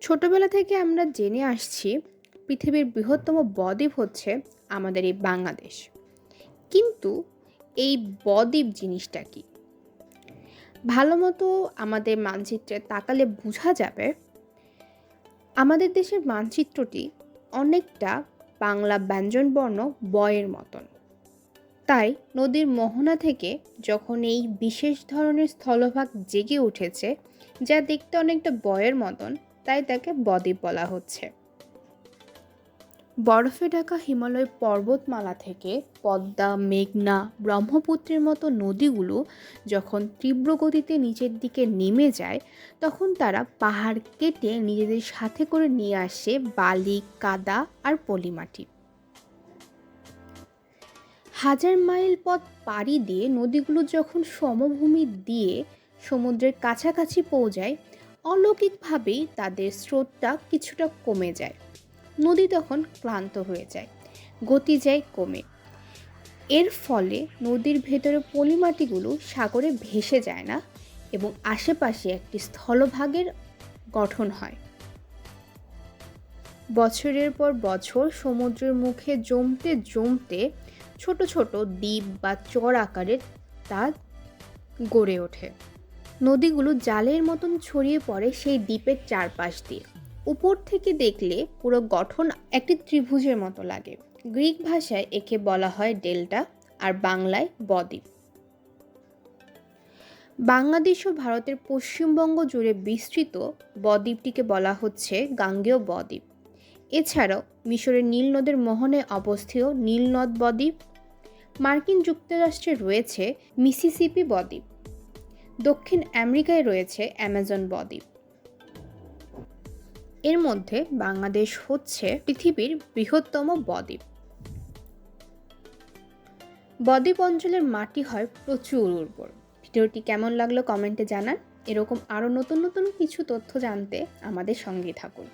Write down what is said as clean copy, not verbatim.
ছোটবেলা থেকে আমরা জেনে আসছি পৃথিবীর বৃহত্তম বদ্বীপ হচ্ছে আমাদের এই বাংলাদেশ। কিন্তু এই বদ্বীপ জিনিসটা কি? ভালো মতো আমাদের মানচিত্রে তাকালে বোঝা যাবে আমাদের দেশের মানচিত্রটি অনেকটা বাংলা ব্যঞ্জনবর্ণ বয়ের মতন। তাই নদীর মোহনা থেকে যখন এই বিশেষ ধরনের স্থলভাগ জেগে উঠেছে, যা দেখতে অনেকটা বয়ের মতন, তাই তাকে বদ্বীপ বলা হচ্ছে। বরফে ঢাকা হিমালয় পর্বতমালা থেকে পদ্মা, মেঘনা, ব্রহ্মপুত্রের মতো নদীগুলো যখন তীব্র গতিতে নিচের দিকে নেমে যায়, তখন তারা পাহাড় কেটে নিজেদের সাথে করে নিয়ে আসে বালি, কাদা আর পলিমাটি। হাজার মাইল পথ পাড়ি দিয়ে নদীগুলো যখন সমভূমি দিয়ে সমুদ্রের কাছাকাছি পৌঁছায়, অলৌকিকভাবেই তাদের স্রোতটা কিছুটা কমে যায়। নদী তখন ক্লান্ত হয়ে যায়, গতি যায় কমে। এর ফলে নদীর ভেতরে পলিমাটিগুলো সাগরে ভেসে যায় না এবং আশেপাশে একটি স্থলভাগের গঠন হয়। বছরের পর বছর সমুদ্রের মুখে জমতে জমতে ছোট ছোট দ্বীপ বা চর আকারের তা গড়ে ওঠে। নদীগুলো জালের মতন ছড়িয়ে পড়ে সেই দ্বীপের চারপাশ দিয়ে। উপর থেকে দেখলে পুরো গঠন একটি ত্রিভুজের মতো লাগে। গ্রিক ভাষায় একে বলা হয় ডেল্টা, আর বাংলায় বদ্বীপ। বাংলাদেশ ও ভারতের পশ্চিমবঙ্গ জুড়ে বিস্তৃত বদ্বীপটিকে বলা হচ্ছে গাঙ্গেয় বদ্বীপ। এছাড়াও মিশরের নীল নদের মোহনায় অবস্থিত নীল নদ বদ্বীপ, মার্কিন যুক্তরাষ্ট্রে রয়েছে মিসিসিপি বদ্বীপ, দক্ষিণ আমেরিকায় রয়েছে অ্যামাজন বদ্বীপ। এর মধ্যে বাংলাদেশ হচ্ছে পৃথিবীর বৃহত্তম বদ্বীপ। বদ্বীপ অঞ্চলের মাটি হয় প্রচুর উর্বর। ভিডিওটি কেমন লাগলো কমেন্টে জানান। এরকম আরও নতুন নতুন কিছু তথ্য জানতে আমাদের সঙ্গেই থাকুন।